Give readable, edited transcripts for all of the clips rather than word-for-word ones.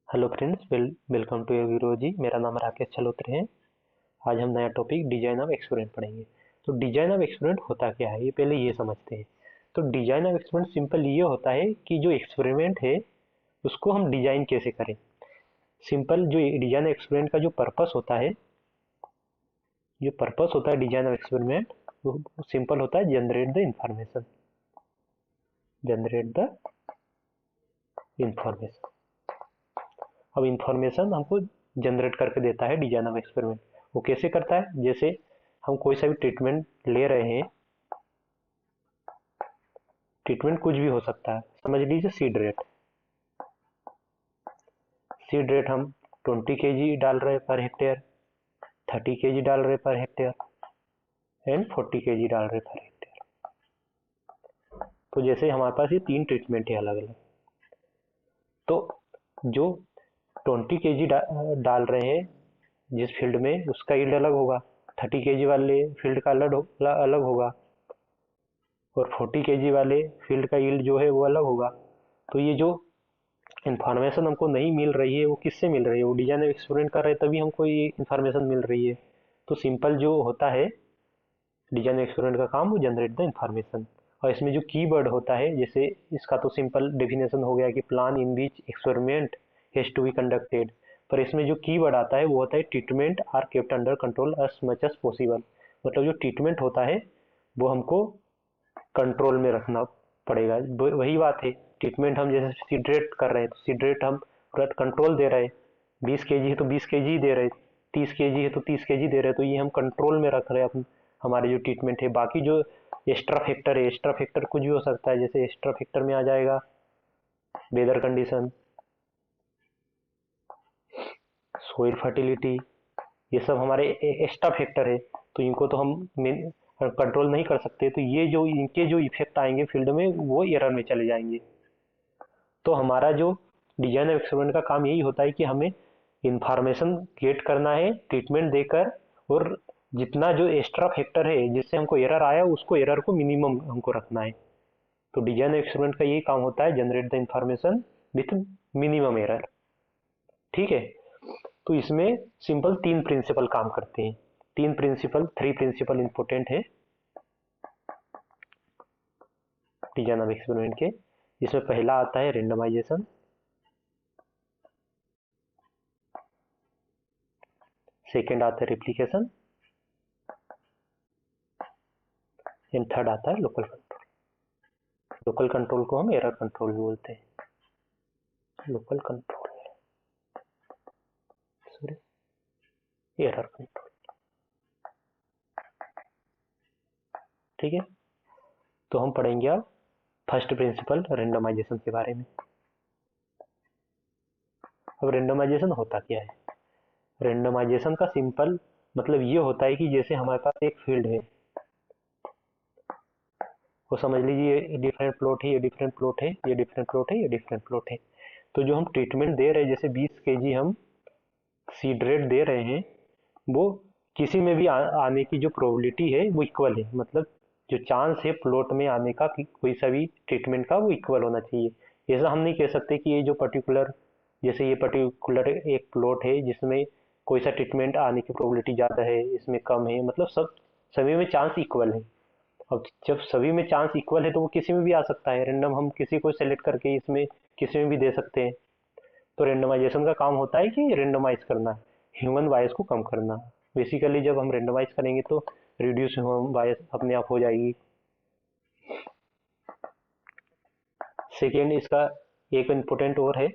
Hello friends, welcome to योगी। मेरा नाम राकेश चलोत्रे है। आज हम नया टॉपिक डिजाइन ऑफ एक्सपेरिमेंट पढ़ेंगे। तो डिजाइन ऑफ एक्सपेरिमेंट होता क्या है, ये पहले ये समझते हैं। तो डिजाइन ऑफ एक्सपेरिमेंट सिंपल ये होता है कि जो एक्सपेरिमेंट है उसको हम डिजाइन कैसे करें। सिंपल जो डिजाइन एक्सपेरिमेंट का जो पर्पस होता है, डिजाइन ऑफ एक्सपेरिमेंट वो सिंपल होता है, generate the information. Generate the information. अब इंफॉर्मेशन हमको जनरेट करके देता है डिजाइन ऑफ एक्सपेरिमेंट। वो कैसे करता है? जैसे हम कोई सा भी ट्रीटमेंट ले रहे हैं, ट्रीटमेंट कुछ भी हो सकता है। समझ लीजिए सीड रेट हम 20 kg डाल रहे हैं पर हेक्टेयर, 30 kg डाल रहे पर हेक्टेयर एंड 40 kg डाल रहे पर हेक्टेयर। तो जैसे हमारे पास ये 3 ट्रीटमेंट है अलग अलग। तो जो 20 kg डाल रहे हैं जिस फील्ड में, उसका यील्ड अलग होगा। 30 kg वाले फील्ड का अलग होगा और 40 kg वाले फील्ड का यील्ड जो है वो अलग होगा। तो ये जो इन्फॉर्मेशन हमको नहीं मिल रही है वो किससे मिल रही है? वो डिजाइन एक्सपेरिमेंट कर रहे हैं तभी हमको ये इन्फॉर्मेशन मिल रही है। तो सिंपल जो होता है डिजाइन एक्सपेरिमेंट का काम, वो जनरेट द इन्फॉर्मेशन। और इसमें जो कीवर्ड होता है, जैसे इसका तो सिंपल डेफिनेशन हो गया कि plan in which experiment has to be conducted. पर इसमें जो कीवर्ड आता है वो होता है treatment are kept under control as much as possible. मतलब जो ट्रीटमेंट होता है वो हमको कंट्रोल में रखना पड़ेगा। वही बात है, ट्रीटमेंट हम जैसे सीड्रेट कर रहे हैं तो सीड्रेट हम पूरा कंट्रोल दे रहे हैं। 20 kg है तो 20 kg ही दे रहे हैं, 30 kg है तो 30 kg दे रहे हैं। तो ये हम कंट्रोल में रख रहे हैं हमारे जो ट्रीटमेंट है। बाकी जो एक्स्ट्रा फैक्टर है, एक्स्ट्रा फैक्टर कुछ भी हो सकता है। जैसे एक्स्ट्रा फैक्टर में आ जाएगा वेदर कंडीशन, सोइल फर्टिलिटी, ये सब हमारे एक्स्ट्रा फैक्टर है। तो इनको तो हम कंट्रोल नहीं कर सकते। तो ये जो इनके जो इफेक्ट आएंगे फील्ड में वो एरर में चले जाएंगे। तो हमारा जो डिजाइन एक्सपेरिमेंट का काम यही होता है कि हमें इंफॉर्मेशन गेट करना है ट्रीटमेंट देकर, और जितना जो एक्स्ट्रा फैक्टर है जिससे हमको एरर आया उसको एरर को मिनिमम हमको रखना है। तो डिजाइन एक्सपेरिमेंट का यही काम होता है, generate the information with minimum error. ठीक है। तो इसमें सिंपल 3 प्रिंसिपल काम करते हैं। 3 प्रिंसिपल इंपॉर्टेंट है डिजाइन ऑफ एक्सपेरिमेंट के। जिसमें पहला आता है रेंडमाइजेशन, सेकेंड आता है रेप्लिकेशन एंड थर्ड आता है लोकल कंट्रोल। लोकल कंट्रोल को हम एरर कंट्रोल भी बोलते हैं। Local control, sorry, error control. ठीक है। तो हम पढ़ेंगे अब फर्स्ट प्रिंसिपल रेंडमाइजेशन के बारे में। अब रेंडमाइजेशन होता क्या है? रेंडमाइजेशन का सिंपल मतलब ये होता है कि जैसे हमारे पास एक फील्ड है, वो समझ लीजिए ये डिफरेंट प्लॉट है, ये डिफरेंट प्लॉट है, ये डिफरेंट प्लॉट है, ये डिफरेंट प्लॉट है। तो जो हम ट्रीटमेंट दे रहे हैं, जैसे 20 kg हम सीड रेट दे रहे हैं, वो किसी में भी आने की जो प्रोबेबिलिटी है वो इक्वल है। मतलब जो चांस है प्लॉट में आने का कि कोई सा भी ट्रीटमेंट का, वो इक्वल होना चाहिए। ऐसा हम नहीं कह सकते कि ये जो पर्टिकुलर, जैसे ये पर्टिकुलर एक प्लॉट है जिसमें कोई सा ट्रीटमेंट आने की प्रोबेबिलिटी ज़्यादा है, इसमें कम है। मतलब सब सभी में चांस इक्वल है। अब जब सभी में चांस इक्वल है तो वो किसी में भी आ सकता है। रैंडम हम किसी को सेलेक्ट करके इसमें किसी में भी दे सकते हैं। तो रेंडमाइजेशन का काम होता है कि रेंडमाइज करना, ह्यूमन बायस को कम करना। बेसिकली जब हम रेंडमाइज करेंगे तो रिड्यूस ह्यूमन बायस अपने आप हो जाएगी। सेकेंड, इसका एक इम्पोर्टेंट और है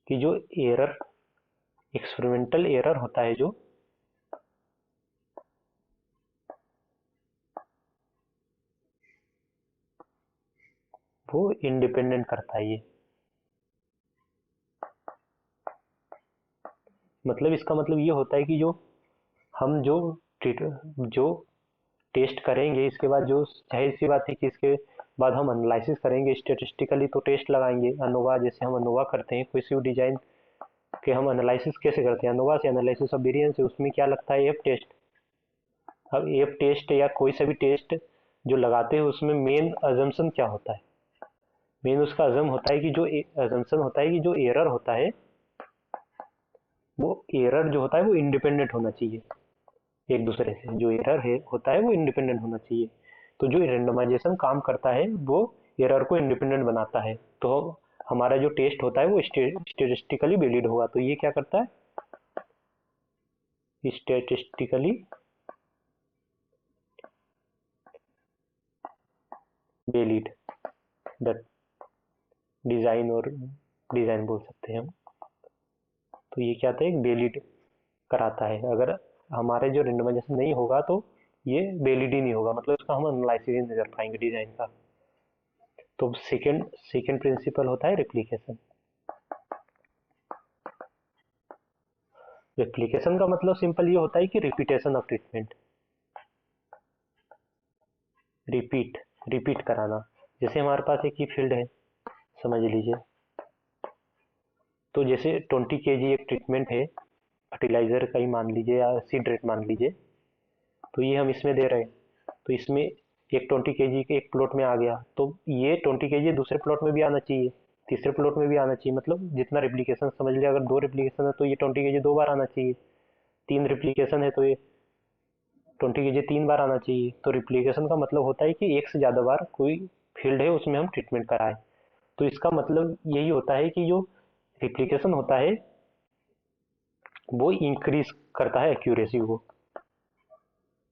कि जो एरर, एक्सपेरिमेंटल एरर होता है जो, वो इंडिपेंडेंट करता है ये। मतलब इसका मतलब ये होता है कि जो हम जो टेस्ट करेंगे, इसके बाद जो जाहिर सी बात है कि इसके बाद हम एनालिसिस करेंगे स्टेटिस्टिकली, तो टेस्ट लगाएंगे अनोवा। जैसे हम अनोवा करते हैं कोई सी डिजाइन के, हम एनालिसिस कैसे करते हैं? अनोवा से एनालिसिस ऑफ वेरिएंस है, उसमें क्या लगता है? F test. अब एफ टेस्ट या कोई सा भी टेस्ट जो लगाते हैं उसमें मेन अजम्पशन क्या होता है? मेन उसका अजम होता है कि जो अजम्पशन होता है कि जो एरर होता है, वो एरर जो होता है वो इंडिपेंडेंट होना चाहिए एक दूसरे से। जो एरर है होता है वो इंडिपेंडेंट होना चाहिए। तो जो रेंडमाइजेशन काम करता है वो एरर को इंडिपेंडेंट बनाता है। तो हमारा जो टेस्ट होता है वो स्टेटिस्टिकली वैलिड होगा। तो ये क्या करता है, स्टेटिस्टिकली वैलिड द डिजाइन, और डिजाइन बोल सकते हैं हम। तो ये क्या था, एक वैलिड कराता है। अगर हमारे जो रेंडमाइजेशन नहीं होगा तो ये वैलिड ही नहीं होगा, मतलब इसका हम एनालिसिस ही नहीं कर पाएंगे डिजाइन का। तो सेकंड सेकंड प्रिंसिपल होता है रेप्लिकेशन। रेप्लिकेशन का मतलब सिंपल ये होता है कि repetition of treatment, repeat repeat कराना। जैसे हमारे पास एक ही फील्ड है, समझ लीजिए। तो जैसे 20 kg एक ट्रीटमेंट है, फर्टिलाइजर का ही मान लीजिए या सीड रेट मान लीजिए। तो ये हम इसमें दे रहे हैं, तो इसमें एक 20 kg के एक प्लॉट में आ गया, तो ये 20 kg दूसरे प्लॉट में भी आना चाहिए, तीसरे प्लॉट में भी आना चाहिए। मतलब जितना रिप्लिकेशन समझ लिया, अगर 2 रिप्लिकेशन है तो ये 20 kg 2 बार आना चाहिए। 3 रिप्लिकेशन है तो ये 20 kg 3 बार आना चाहिए। तो रिप्लिकेशन का मतलब होता है कि एक से ज़्यादा बार कोई फील्ड है उसमें हम ट्रीटमेंट कराएं। तो इसका मतलब यही होता है कि जो रिप्लिकेशन होता है वो इंक्रीज करता है एक्यूरेसी को।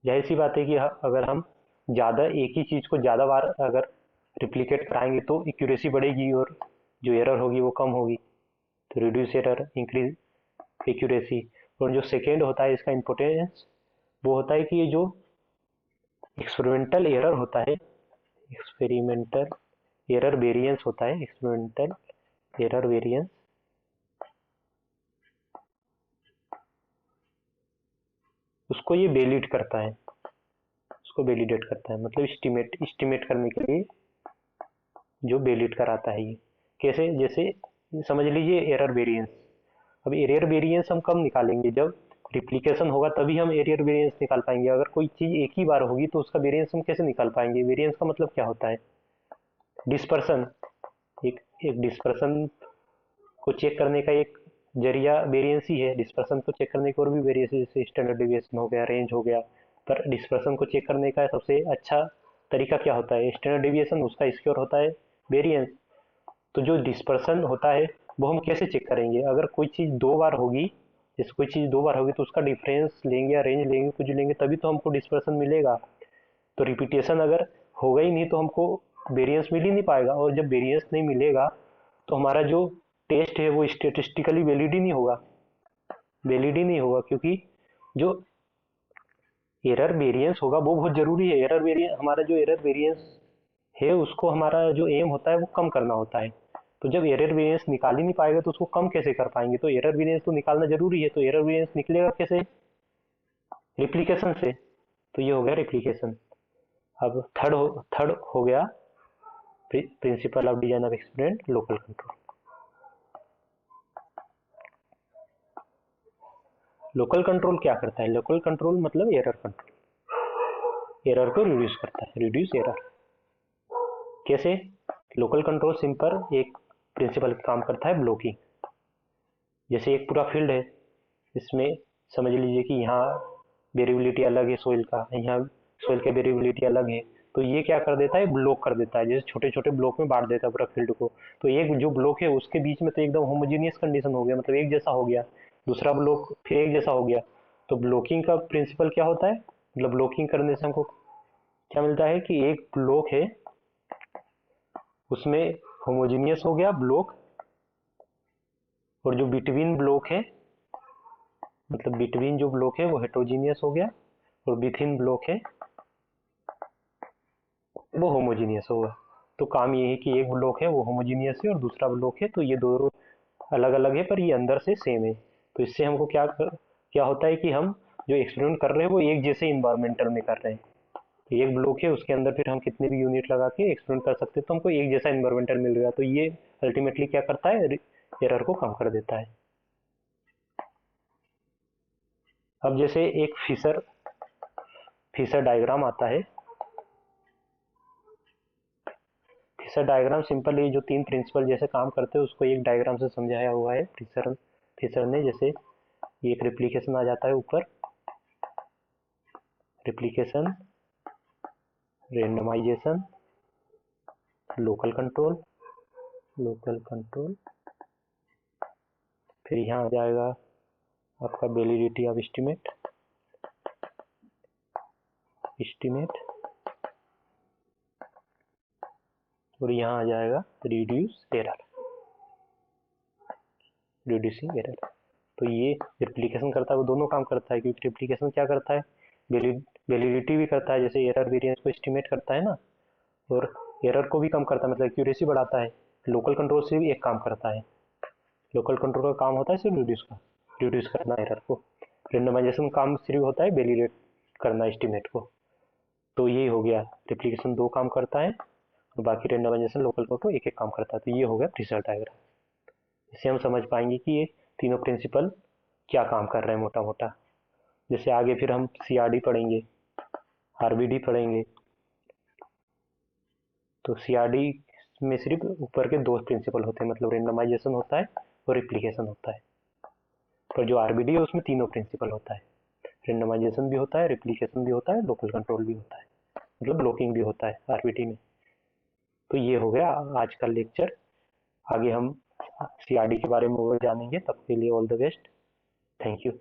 जाहिर सी बात है कि अगर हम ज़्यादा एक ही चीज़ को ज़्यादा बार अगर रिप्लिकेट कराएंगे तो एक्यूरेसी बढ़ेगी और जो एरर होगी वो कम होगी। तो रिड्यूस एरर, इंक्रीज एक्यूरेसी। और जो सेकेंड होता है इसका इम्पोर्टेंस, वो होता है कि ये जो एक्सपेरिमेंटल एरर होता है, एक्सपेरिमेंटल एरर वेरिएंस होता है, एक्सपेरिमेंटल एरर वेरिएंस, उसको ये वैलिड करता है, उसको वैलिडेट करता है। मतलब एस्टिमेट करने के लिए जो वैलिड कराता है ये। कैसे, जैसे समझ लीजिए एरर वेरिएंस। अब एरर वेरिएंस हम कब निकालेंगे, जब रिप्लिकेशन होगा तभी हम एरर वेरिएंस निकाल पाएंगे। अगर कोई चीज़ एक ही बार होगी तो उसका वेरिएंस हम कैसे निकाल पाएंगे। वेरिएंस का मतलब क्या होता है, डिस्पर्सन। एक एक डिस्पर्सन को चेक करने का एक जरिया वेरिएंस ही है। डिस्पर्सन को चेक करने के और भी वेरिएंस, जैसे स्टैंडर्ड डिविएशन हो गया, रेंज हो गया। पर डिस्पर्सन को चेक करने का सबसे अच्छा तरीका क्या होता है, स्टैंडर्ड डिविएशन, उसका स्क्वायर होता है वेरिएंस। तो जो डिस्पर्सन होता है वो हम कैसे चेक करेंगे, अगर कोई चीज़ 2 बार होगी, जैसे कोई चीज़ 2 बार होगी तो उसका डिफरेंस लेंगे या रेंज लेंगे, कुछ लेंगे, तभी तो हमको डिस्पर्सन मिलेगा। तो रिपीटेशन अगर होगा ही नहीं तो हमको वेरिएंस मिल ही नहीं पाएगा, और जब वेरिएंस नहीं मिलेगा तो हमारा जो टेस्ट है वो स्टेटिस्टिकली वैलिड ही नहीं होगा, वैलिड ही नहीं होगा। क्योंकि जो एरर वेरिएंस होगा वो बहुत जरूरी है। एरर वेरिएंस, हमारा जो एरर वेरिएंस है उसको हमारा जो एम होता है वो कम करना होता है। तो जब एरर वेरिएंस निकाल ही नहीं पाएगा तो उसको कम कैसे कर पाएंगे। तो एरर वेरिएंस तो निकालना जरूरी है। तो एरर वेरिएंस निकलेगा कैसे, रिप्लिकेशन से। तो ये हो गया रिप्लिकेशन। अब थर्ड हो गया principle of design of experiment, local control. Local control क्या करता है, लोकल कंट्रोल मतलब एरर कंट्रोल, एरर को रिड्यूस करता है, रिड्यूस एरर। कैसे, लोकल कंट्रोल सिंपल एक प्रिंसिपल काम करता है, ब्लॉकिंग। जैसे एक पूरा फील्ड है, इसमें समझ लीजिए कि यहाँ वेरिएबिलिटी अलग है सोइल का, यहाँ सोइल की वेरिएबिलिटी अलग है। तो ये क्या कर देता है, ब्लॉक कर देता है, जैसे छोटे छोटे ब्लॉक में बांट देता है पूरा फील्ड को। तो एक जो ब्लॉक है उसके बीच में तो एकदम होमोजीनियस कंडीशन हो गया, मतलब एक जैसा हो गया। दूसरा ब्लॉक फिर एक जैसा हो गया। तो ब्लॉकिंग का प्रिंसिपल क्या होता है, मतलब ब्लॉकिंग करने से हमको क्या मिलता है कि एक ब्लॉक है उसमें होमोजीनियस हो गया ब्लॉक, और जो बिटवीन ब्लॉक है, मतलब बिटवीन जो ब्लॉक है वो हेट्रोजीनियस हो गया, और विथिन ब्लॉक है वो होमोजीनियस होगा। तो काम ये है कि एक ब्लॉक है वो होमोजीनियस है और दूसरा ब्लॉक है तो ये दोनों अलग अलग है पर ये अंदर से सेम है। तो इससे हमको क्या होता है कि हम जो एक्सपेरिमेंट कर रहे हैं वो एक जैसे इन्वायरमेंटल में कर रहे हैं। तो एक ब्लॉक है उसके अंदर फिर हम कितने भी यूनिट लगा के एक्सपेरिमेंट कर सकते हैं, तो हमको एक जैसा इन्वायरमेंटल मिल रहा है। तो ये अल्टीमेटली क्या करता है, एरर को कम कर देता है। अब जैसे एक फिशर फिशर डायग्राम आता है, फिशर डायग्राम सिंपल ये जो 3 प्रिंसिपल जैसे काम करते हैं उसको एक डायग्राम से समझाया हुआ है फिशर ने। जैसे ये एक रेप्लिकेशन आ जाता है ऊपर, रेप्लिकेशन, रेंडमाइजेशन, लोकल कंट्रोल, फिर यहाँ आ जाएगा आपका वैलिडिटी ऑफ एस्टीमेट, और यहाँ आ जाएगा रिड्यूसिंग एरर। तो ये रिप्लिकेशन करता है वो दोनों काम करता है, क्योंकि रिप्लिकेशन क्या करता है, वैलिडिटी भी करता है, जैसे एरर वेरिएंस को एस्टिमेट करता है ना, और एरर को भी कम करता है, मतलब एक्यूरेसी बढ़ाता है। लोकल कंट्रोल से भी एक काम करता है, लोकल कंट्रोल का काम होता है सिर्फ रिड्यूस करना एरर को। रेंडमाइजेशन काम सिर्फ होता है वैलिडेट करना एस्टिमेट को। तो ये हो गया, रिप्लिकेशन 2 काम करता है और बाकी रेंडमाइजेशन, लोकल कंट्रोल एक काम करता है। तो ये हो गया फिशर डायग्राम। इससे हम समझ पाएंगे कि ये तीनों प्रिंसिपल क्या काम कर रहे हैं मोटा मोटा। जैसे आगे फिर हम CRD पढ़ेंगे, RBD पढ़ेंगे। तो CRD में सिर्फ ऊपर के 2 प्रिंसिपल होते हैं, मतलब रेंडमाइजेशन होता है और रिप्लिकेशन होता है। पर जो RBD है उसमें तीनों प्रिंसिपल होता है, रेंडमाइजेशन भी होता है, रिप्लिकेशन भी होता है, लोकल कंट्रोल भी होता है, मतलब ब्लॉकिंग भी होता है RBD में। तो ये हो गया आज का लेक्चर। आगे हम CRD के बारे में और जानेंगे, तब के लिए all the best, thank you.